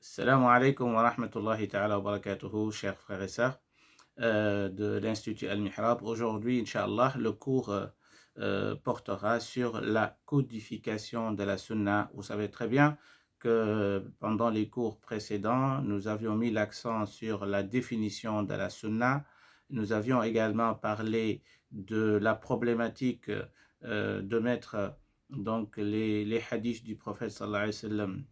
Salam alaikum wa rahmatullahi ta'ala wa barakatuhu, chers frères et sœurs de l'Institut Al-Mihrab. Aujourd'hui, Inch'Allah, le cours portera sur la codification de la Sunna. Vous savez très bien que pendant les cours précédents, nous avions mis l'accent sur la définition de la Sunna. Nous avions également parlé de la problématique de mettre donc les hadiths du prophète sallallahu alayhi wa sallam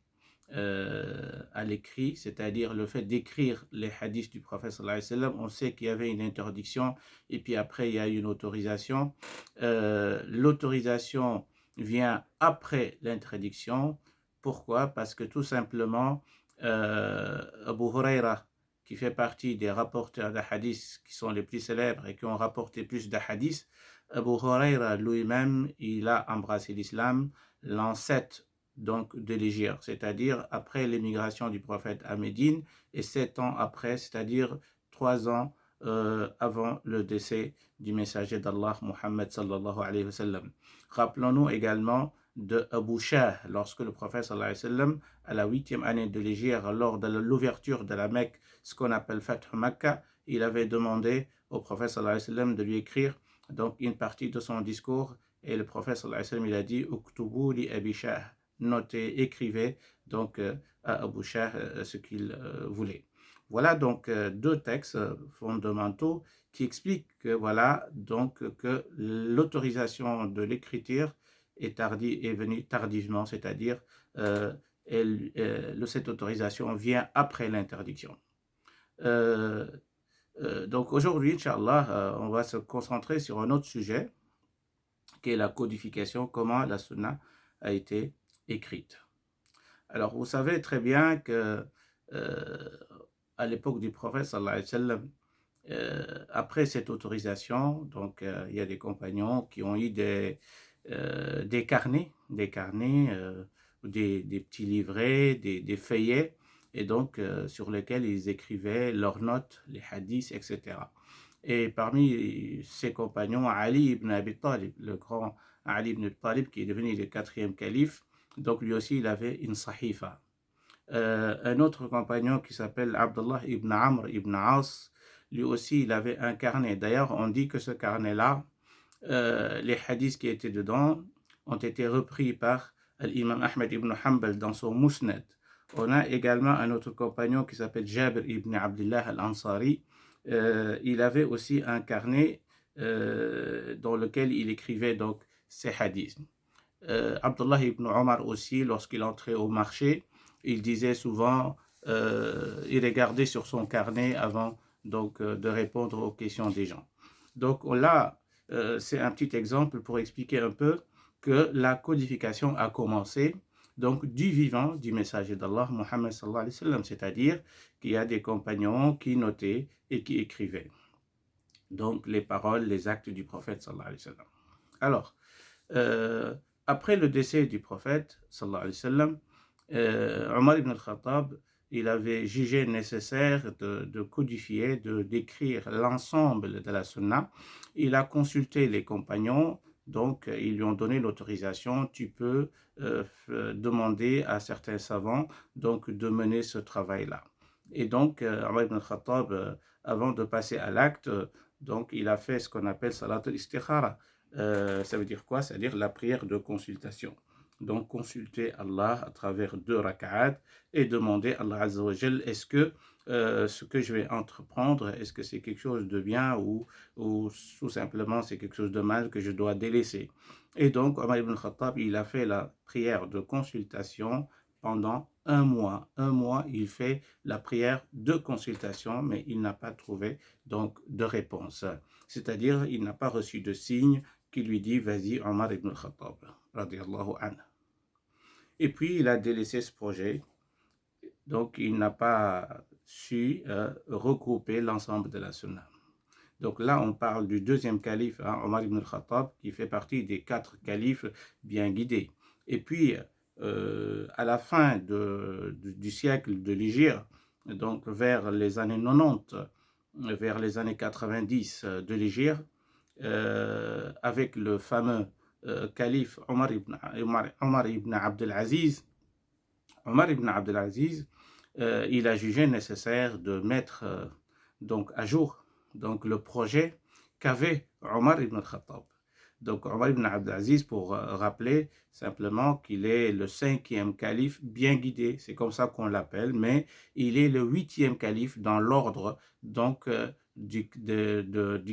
à l'écrit, c'est-à-dire le fait d'écrire les hadiths du prophète sallallahu alayhi wa sallam. On sait qu'il y avait une interdiction et puis après il y a une autorisation. L'autorisation vient après l'interdiction. Pourquoi? Parce que tout simplement, Abu Huraira, qui fait partie des rapporteurs de hadiths qui sont les plus célèbres et qui ont rapporté plus de hadiths, Abu Huraira lui-même, il a embrassé l'islam l'an 7 donc de l'Hégire, c'est-à-dire après l'émigration du prophète à Médine et 7 ans après, c'est-à-dire 3 ans avant le décès du messager d'Allah, Muhammad sallallahu alayhi wa sallam. Rappelons-nous également de Abu Shah, lorsque le prophète sallallahu alayhi wa sallam, à la 8e année de l'Hégire, lors de l'ouverture de la Mecque, ce qu'on appelle Fath Makkah, il avait demandé au prophète sallallahu alayhi wa sallam de lui écrire donc une partie de son discours et le prophète sallallahu alayhi wa sallam il a dit « Uktubu li Abi Shah » notez, écrivez donc à Abu Shah ce qu'il voulait. Voilà donc deux textes fondamentaux qui expliquent que voilà donc que l'autorisation de l'écriture est venue tardivement, c'est-à-dire cette autorisation vient après l'interdiction. Donc aujourd'hui, Inch'Allah, on va se concentrer sur un autre sujet qui est la codification, comment la sunna a été écrite. Alors, vous savez très bien que à l'époque du prophète sallallahu alayhi wa sallam, après cette autorisation, donc il y a des compagnons qui ont eu des carnets, des petits livrets, des feuillets, et donc sur lesquels ils écrivaient leurs notes, les hadiths, etc. Et parmi ses compagnons, Ali ibn Abi Talib, le grand Ali ibn Abi Talib, qui est devenu le 4e calife, donc lui aussi il avait une sahifa. Un autre compagnon qui s'appelle Abdullah ibn Amr ibn As, lui aussi il avait un carnet. D'ailleurs, on dit que ce carnet-là, les hadiths qui étaient dedans ont été repris par l'imam Ahmed ibn Hanbal dans son Musnad. On a également un autre compagnon qui s'appelle Jabir ibn Abdullah al-Ansari. Il avait aussi un carnet dans lequel il écrivait donc ses hadiths. Abdullah ibn Omar aussi, lorsqu'il entrait au marché, il disait souvent, il regardait sur son carnet avant donc de répondre aux questions des gens. Donc là, c'est un petit exemple pour expliquer un peu que la codification a commencé donc du vivant du messager d'Allah, Muhammad sallallahu alayhi wa sallam, c'est-à-dire qu'il y a des compagnons qui notaient et qui écrivaient donc les paroles, les actes du prophète sallallahu alayhi wa sallam. Alors, après le décès du prophète sallallahu alayhi wa sallam, Omar ibn al-Khattab, il avait jugé nécessaire de codifier, d'écrire l'ensemble de la sunna. Il a consulté les compagnons, donc ils lui ont donné l'autorisation. Tu peux demander à certains savants donc de mener ce travail-là. Et donc Omar ibn al-Khattab, avant de passer à l'acte, donc il a fait ce qu'on appelle salat al-istikhara. Ça veut dire quoi? C'est-à-dire la prière de consultation. Donc consulter Allah à travers 2 rak'at et demander à Allah Azza wa Jal, est-ce que ce que je vais entreprendre, est-ce que c'est quelque chose de bien ou tout simplement c'est quelque chose de mal que je dois délaisser. Et donc Omar ibn Khattab, il a fait la prière de consultation pendant 1 mois. 1 mois, il fait la prière de consultation, mais il n'a pas trouvé donc de réponse. C'est-à-dire, il n'a pas reçu de signe qui lui dit, vas-y, Omar ibn Khattab, radiallahu anhu. Et puis, il a délaissé ce projet. Donc, il n'a pas su regrouper l'ensemble de la sunna. Donc là, on parle du 2e calife, Omar ibn Khattab, qui fait partie des 4 califes bien guidés. Et puis, à la fin du siècle de l'Hégire, donc vers les années 90, vers les années 90 de l'Hégire, avec le fameux calife Omar ibn Abdel Aziz. Omar ibn Abdel Aziz, il a jugé nécessaire de mettre donc à jour donc le projet qu'avait Omar ibn al-Khattab. Donc Omar ibn Abdelaziz, pour rappeler simplement qu'il est le 5e calife bien guidé, c'est comme ça qu'on l'appelle, mais il est le 8e calife dans l'ordre donc du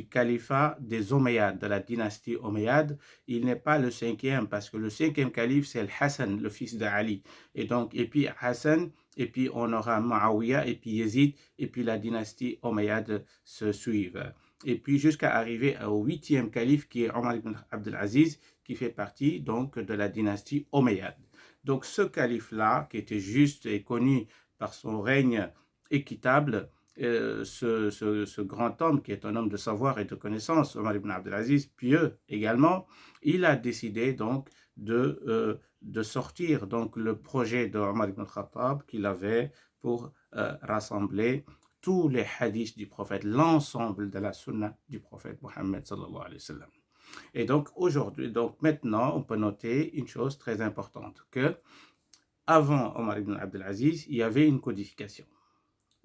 califat des Omeyyades, de la dynastie Omeyyade. Il n'est pas le 5e parce que le 5e calife c'est le Hassan, le fils d'Ali. Et donc, et puis Hassan, et puis on aura Muawiyah, et puis Yezid, et puis la dynastie Omeyyade se suivent. Et puis jusqu'à arriver au 8e calife qui est Omar ibn Abdelaziz, qui fait partie donc de la dynastie Omeyyade. Donc ce calife-là, qui était juste et connu par son règne équitable, ce grand homme qui est un homme de savoir et de connaissance, Omar ibn Abdelaziz, pieux également, il a décidé donc de sortir donc le projet de Omar ibn Khattab qu'il avait pour rassembler tous les hadiths du prophète, l'ensemble de la sunna du prophète Mohammed sallallahu alayhi wa sallam. Et donc aujourd'hui, donc maintenant, on peut noter une chose très importante, que avant Omar ibn Abdelaziz, il y avait une codification.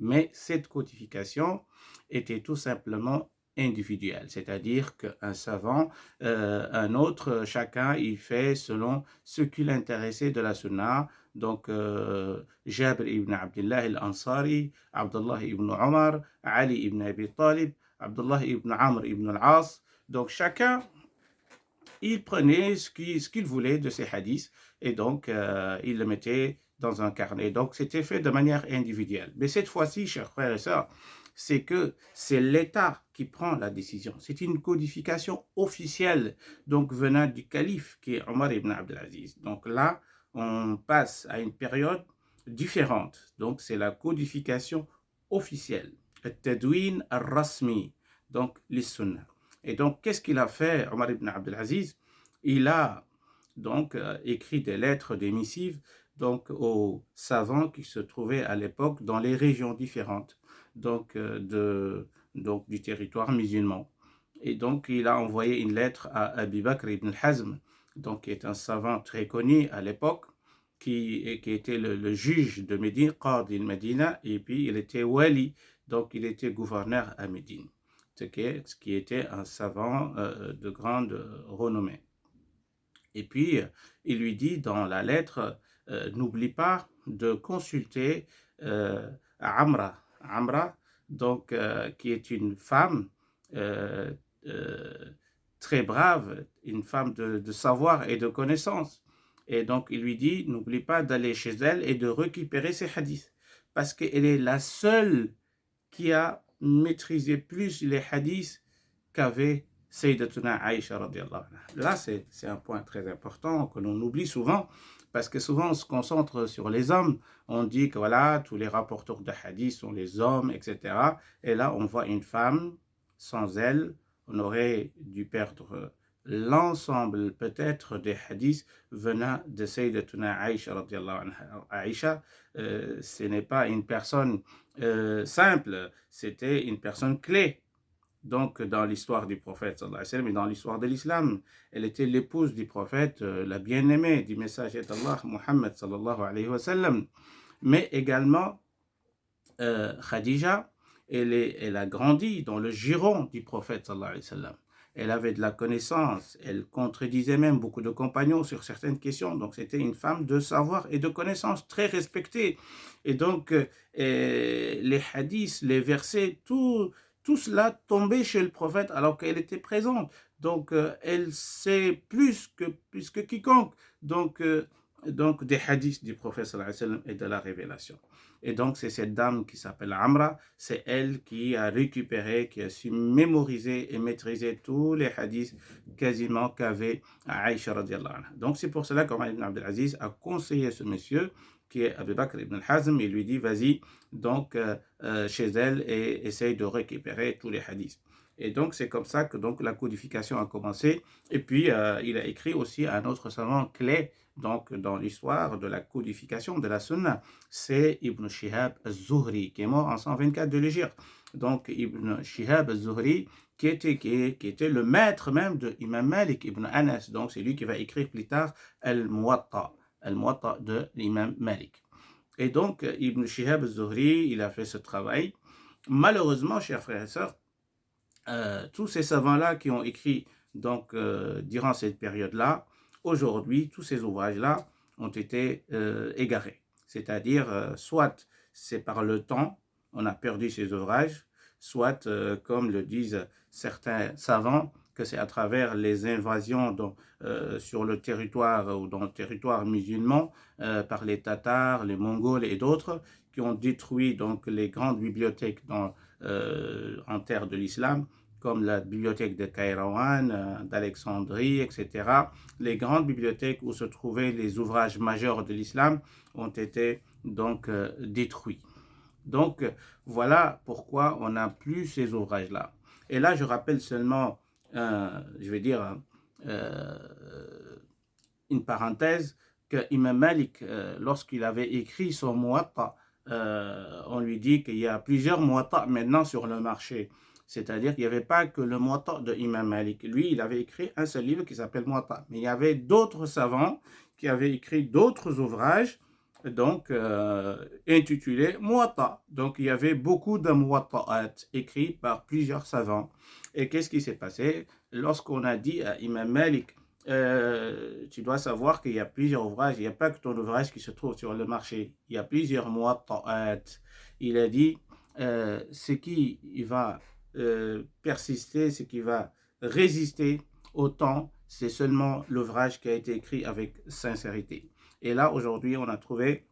Mais cette codification était tout simplement individuelle, c'est-à-dire qu'un savant, un autre, chacun, il fait selon ce qui l'intéressait de la sunna. Donc, Jabir ibn Abdullah al-Ansari, Abdullah ibn Omar, Ali ibn Abi Talib, Abdullah ibn Amr ibn al-As. Donc, chacun, il prenait ce qu'il voulait de ces hadiths et donc il le mettait dans un carnet. Donc, c'était fait de manière individuelle. Mais cette fois-ci, chers frères et sœurs, c'est que c'est l'État qui prend la décision. C'est une codification officielle, donc venant du calife qui est Omar ibn Abdelaziz. Donc là, on passe à une période différente. Donc, c'est la codification officielle. Al-Tadwin al-Rasmi, donc les sunnah. Et donc, qu'est-ce qu'il a fait, Omar ibn Abdelaziz? Il a donc écrit des lettres, des missives, donc aux savants qui se trouvaient à l'époque dans les régions différentes donc, du territoire musulman. Et donc, il a envoyé une lettre à Abi Bakr ibn Hazm, donc, qui est un savant très connu à l'époque, qui était le juge de Médine, Qadi al-Medina, et puis il était wali, donc il était gouverneur à Médine, ce qui était un savant de grande renommée. Et puis, il lui dit dans la lettre, n'oublie pas de consulter Amra. Amra, donc, qui est une femme euh, euh, très brave, une femme de savoir et de connaissance. Et donc, il lui dit, n'oublie pas d'aller chez elle et de récupérer ses hadiths. Parce qu'elle est la seule qui a maîtrisé plus les hadiths qu'avait Sayyidatuna Aïcha radiallahu anha. Là, c'est un point très important que l'on oublie souvent, parce que souvent on se concentre sur les hommes. On dit que voilà, tous les rapporteurs de hadith sont les hommes, etc. Et là, on voit une femme, sans elle, on aurait dû perdre l'ensemble peut-être des hadiths venant de Sayyidatuna Aïcha radiallahu anha. Aïcha, ce n'est pas une personne simple, c'était une personne clé. Donc, dans l'histoire du prophète, sallallahu alayhi wa sallam, et dans l'histoire de l'islam, elle était l'épouse du prophète, la bien-aimée du messager d'Allah, Muhammad, sallallahu alayhi wa sallam. Mais également, Khadija, elle a grandi dans le giron du prophète, sallallahu alayhi wa sallam. Elle avait de la connaissance, elle contredisait même beaucoup de compagnons sur certaines questions. Donc, c'était une femme de savoir et de connaissance très respectée. Et donc, les hadiths, les versets, tout cela tombait chez le prophète alors qu'elle était présente. Donc, elle sait plus que quiconque. Donc, des hadiths du prophète sallallahu alayhi wa sallam et de la révélation. Et donc, c'est cette dame qui s'appelle Amra, c'est elle qui a récupéré, qui a su mémoriser et maîtriser tous les hadiths quasiment qu'avait Aïcha radiallahu anha. Donc, c'est pour cela qu'Omar ibn Abdelaziz a conseillé ce monsieur qui est Abu Bakr ibn al-Hazm, il lui dit, vas-y, donc, chez elle et essaye de récupérer tous les hadiths. Et donc, c'est comme ça que donc, la codification a commencé. Et puis, il a écrit aussi un autre savant clé donc, dans l'histoire de la codification de la sunna. C'est Ibn Shihab al-Zuhri, qui est mort en 124 de l'Hégire. Donc, Ibn Shihab al-Zuhri, qui était le maître même de Imam Malik ibn Anas. Donc, c'est lui qui va écrire plus tard Al-Muwatta de l'imam Malik. Et donc, Ibn Shihab al-Zuhri, il a fait ce travail. Malheureusement, chers frères et sœurs, tous ces savants-là qui ont écrit donc, durant cette période-là, aujourd'hui, tous ces ouvrages-là ont été égarés. C'est-à-dire, soit c'est par le temps, on a perdu ces ouvrages, soit, comme le disent certains savants, que c'est à travers les invasions sur le territoire ou dans le territoire musulman par les Tatars, les Mongols et d'autres qui ont détruit donc les grandes bibliothèques en terre de l'islam, comme la bibliothèque de Kairouan, d'Alexandrie, etc. Les grandes bibliothèques où se trouvaient les ouvrages majeurs de l'islam ont été donc détruits. Donc voilà pourquoi on n'a plus ces ouvrages-là. Et là, je rappelle seulement, je vais dire, euh, une parenthèse, que Imam Malik, lorsqu'il avait écrit son Muwatta, on lui dit qu'il y a plusieurs Muwatta maintenant sur le marché. C'est-à-dire qu'il n'y avait pas que le Muwatta de Imam Malik. Lui, il avait écrit un seul livre qui s'appelle Muwatta. Mais il y avait d'autres savants qui avaient écrit d'autres ouvrages, donc intitulés Muwatta. Donc il y avait beaucoup de Muwatta'at écrits par plusieurs savants. Et qu'est-ce qui s'est passé lorsqu'on a dit à Imam Malik, tu dois savoir qu'il y a plusieurs ouvrages, il n'y a pas que ton ouvrage qui se trouve sur le marché, il y a plusieurs muwatta'at. Il a dit, ce qui va persister, ce qui va résister au temps, c'est seulement l'ouvrage qui a été écrit avec sincérité. Et là, aujourd'hui, on a trouvé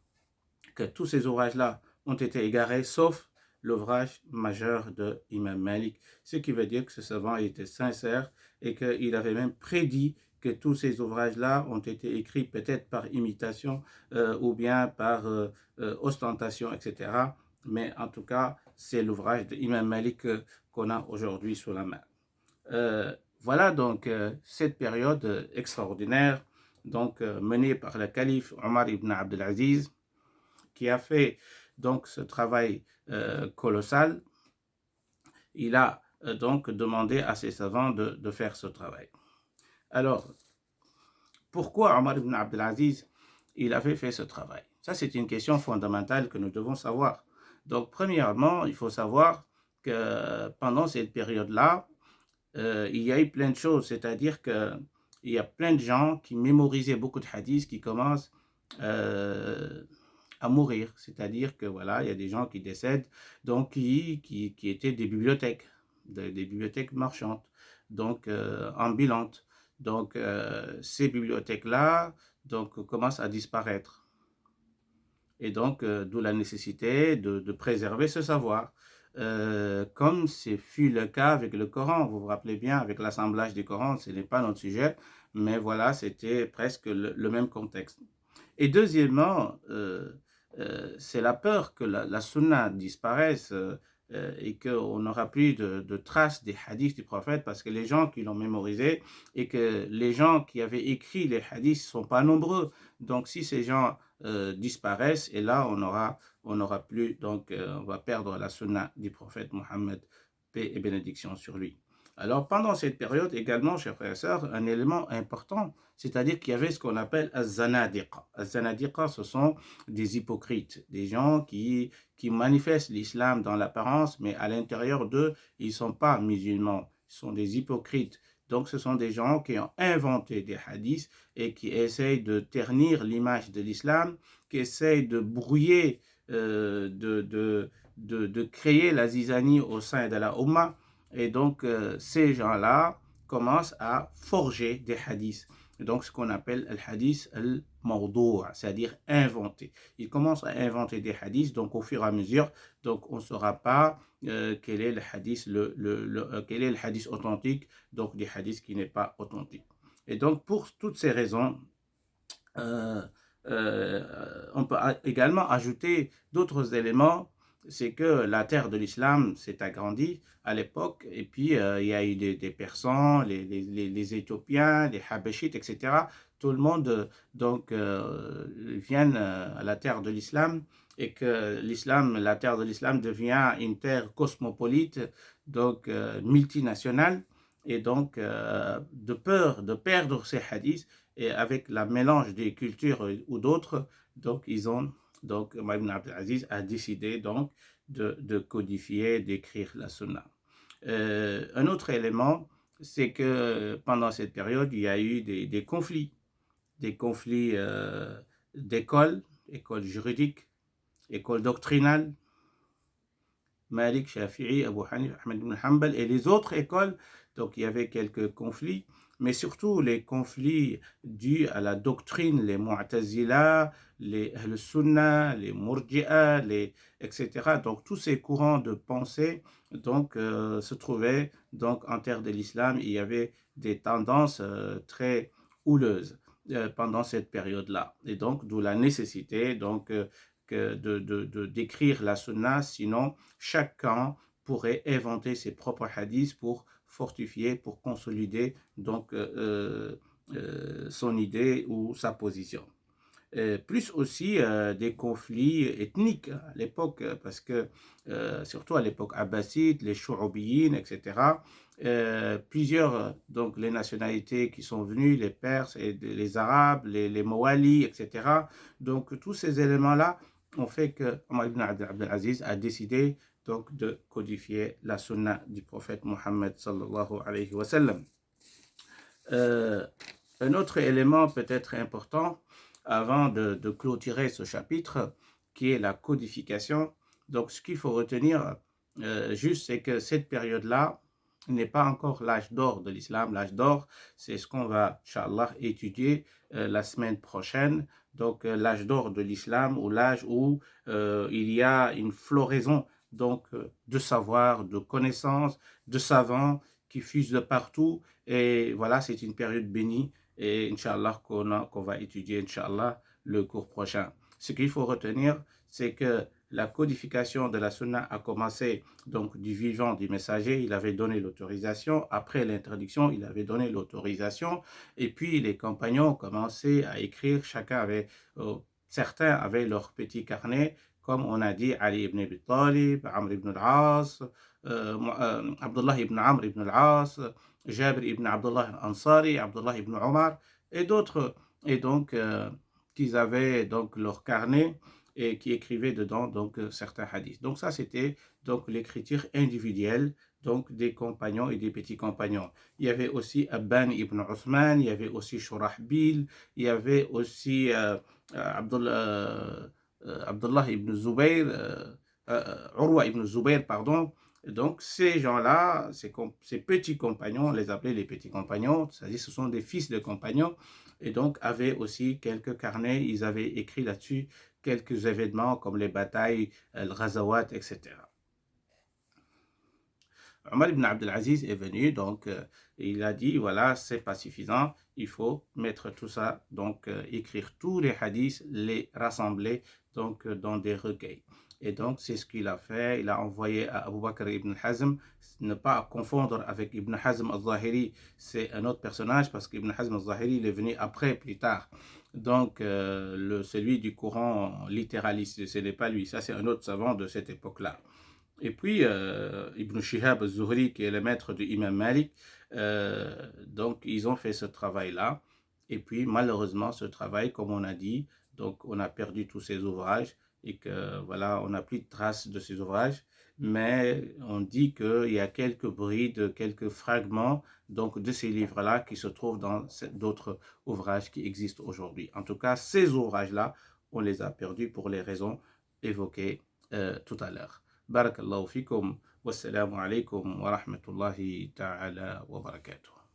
que tous ces ouvrages-là ont été égarés, sauf l'ouvrage majeur de Imam Malik, ce qui veut dire que ce savant était sincère et qu'il avait même prédit que tous ces ouvrages-là ont été écrits peut-être par imitation ou bien par ostentation, etc. Mais en tout cas, c'est l'ouvrage d'Imam Malik qu'on a aujourd'hui sous la main. Voilà donc cette période extraordinaire donc, menée par le calife Omar ibn Abdelaziz, qui a fait donc ce travail colossal. Il a donc demandé à ses savants de faire ce travail. Alors, pourquoi Omar ibn Abdelaziz il avait fait ce travail? Ça, c'est une question fondamentale que nous devons savoir. Donc, premièrement, il faut savoir que pendant cette période-là, il y a eu plein de choses, c'est-à-dire qu'il y a plein de gens qui mémorisaient beaucoup de hadiths qui commencent à mourir, c'est-à-dire que voilà, il y a des gens qui décèdent, donc qui étaient des bibliothèques, des bibliothèques marchandes, donc ambulantes. Donc ces bibliothèques-là donc commencent à disparaître. Et donc d'où la nécessité de préserver ce savoir. Comme ce fut le cas avec le Coran, vous vous rappelez bien, avec l'assemblage du Coran, ce n'est pas notre sujet, mais voilà, c'était presque le même contexte. Et deuxièmement, c'est la peur que la sunna disparaisse et qu'on n'aura plus de traces des hadiths du prophète parce que les gens qui l'ont mémorisé et que les gens qui avaient écrit les hadiths ne sont pas nombreux. Donc si ces gens disparaissent, et là on n'aura plus, donc on va perdre la sunna du prophète Mohammed, paix et bénédiction sur lui. Alors pendant cette période également, chers frères et sœurs, un élément important, c'est-à-dire qu'il y avait ce qu'on appelle az-zanadiqa. Az-zanadiqa, ce sont des hypocrites, des gens qui manifestent l'islam dans l'apparence, mais à l'intérieur d'eux, ils ne sont pas musulmans, ils sont des hypocrites. Donc ce sont des gens qui ont inventé des hadiths et qui essayent de ternir l'image de l'islam, qui essayent de brouiller, de créer la zizanie au sein de la Ummah. Et donc, ces gens-là commencent à forger des hadiths. Et donc, ce qu'on appelle le hadith al-mawdou', c'est-à-dire inventé. Ils commencent à inventer des hadiths, donc au fur et à mesure, donc on ne saura pas quel est le hadith, quel est le hadith authentique, donc des hadiths qui n'est pas authentique. Et donc, pour toutes ces raisons, on peut également ajouter d'autres éléments. C'est que la terre de l'islam s'est agrandie à l'époque, et puis il y a eu des Persans, les Éthiopiens, les Habashites, etc. Tout le monde donc viennent à la terre de l'islam, et que la terre de l'islam devient une terre cosmopolite, donc multinationale, et donc de peur de perdre ces hadiths, et avec la mélange des cultures ou d'autres, donc ils ont donc Omar ibn Abdelaziz a décidé donc de codifier, d'écrire la sunna. Un autre élément, c'est que pendant cette période, il y a eu des conflits d'écoles, écoles juridiques, écoles doctrinales, Malik, Shafi'i, Abu Hanif, Ahmed ibn Hanbal et les autres écoles. Donc il y avait quelques conflits, mais surtout les conflits dus à la doctrine, les Mu'tazila, les Ahl-Sunnah, les Murji'a, etc. Donc tous ces courants de pensée donc, se trouvaient donc, en terre de l'islam. Il y avait des tendances très houleuses pendant cette période-là. Et donc d'où la nécessité donc, d'écrire la sunna, sinon chacun pourrait inventer ses propres hadiths pour fortifier, pour consolider donc son idée ou sa position. Plus aussi des conflits ethniques à l'époque, parce que surtout à l'époque abbasside, les Chouroubiyin, etc., plusieurs, donc les nationalités qui sont venues, les Perses, et les Arabes, les Mawali, etc. Donc tous ces éléments-là ont fait que Omar ibn Abdelaziz a décidé donc de codifier la sunna du prophète Mohammed sallallahu alayhi wa sallam. Un autre élément peut-être important avant de clôturer ce chapitre, qui est la codification. Donc ce qu'il faut retenir juste, c'est que cette période-là n'est pas encore l'âge d'or de l'islam. L'âge d'or, c'est ce qu'on va, Inch'Allah, étudier la semaine prochaine. Donc l'âge d'or de l'islam, ou l'âge où il y a une floraison donc, de savoir, de connaissances, de savants qui fusent de partout. Et voilà, c'est une période bénie. Et Inch'Allah, qu'on va étudier, Inch'Allah, le cours prochain. Ce qu'il faut retenir, c'est que la codification de la sunna a commencé donc du vivant du messager. Il avait donné l'autorisation. Après l'introduction, il avait donné l'autorisation. Et puis les compagnons ont commencé à écrire. Certains avaient leur petit carnet, comme on a dit Ali ibn Abi Talib, Amr ibn al-As, Abdullah ibn Amr ibn al-As, Jabir ibn Abdullah al-Ansari, Abdullah ibn Omar et d'autres. Et donc, qu'ils avaient donc leur carnet et qui écrivaient dedans donc certains hadiths. Donc ça, c'était donc l'écriture individuelle donc des compagnons et des petits compagnons. Il y avait aussi Abban ibn Uthman, il y avait aussi Shurahbil, il y avait aussi Abdullah ibn Zubayr, Urwa ibn Zubayr, pardon. Donc ces gens-là, ces petits compagnons, on les appelait les petits compagnons, c'est-à-dire ce sont des fils de compagnons, et donc avaient aussi quelques carnets, ils avaient écrit là-dessus quelques événements comme les batailles, le Ghazawat, etc. Omar ibn Abdelaziz est venu, donc il a dit, voilà, c'est pas suffisant, il faut mettre tout ça, donc écrire tous les hadiths, les rassembler donc dans des recueils. Et donc c'est ce qu'il a fait, il a envoyé à Abu Bakr ibn Hazm, ne pas confondre avec Ibn Hazm al-Zahiri, c'est un autre personnage parce qu'Ibn Hazm al-Zahiri il est venu après, plus tard. Donc celui du courant littéraliste, ce n'est pas lui, ça c'est un autre savant de cette époque-là. Et puis, Ibn Shihab al-Zuhri, qui est le maître de Imam Malik, donc ils ont fait ce travail-là. Et puis, malheureusement, ce travail, comme on a dit, donc on a perdu tous ces ouvrages et que voilà, on n'a plus de traces de ces ouvrages. Mais on dit qu'il y a quelques brides, quelques fragments donc, de ces livres-là qui se trouvent dans d'autres ouvrages qui existent aujourd'hui. En tout cas, ces ouvrages-là, on les a perdus pour les raisons évoquées tout à l'heure. بارك الله فيكم والسلام عليكم ورحمة الله تعالى وبركاته.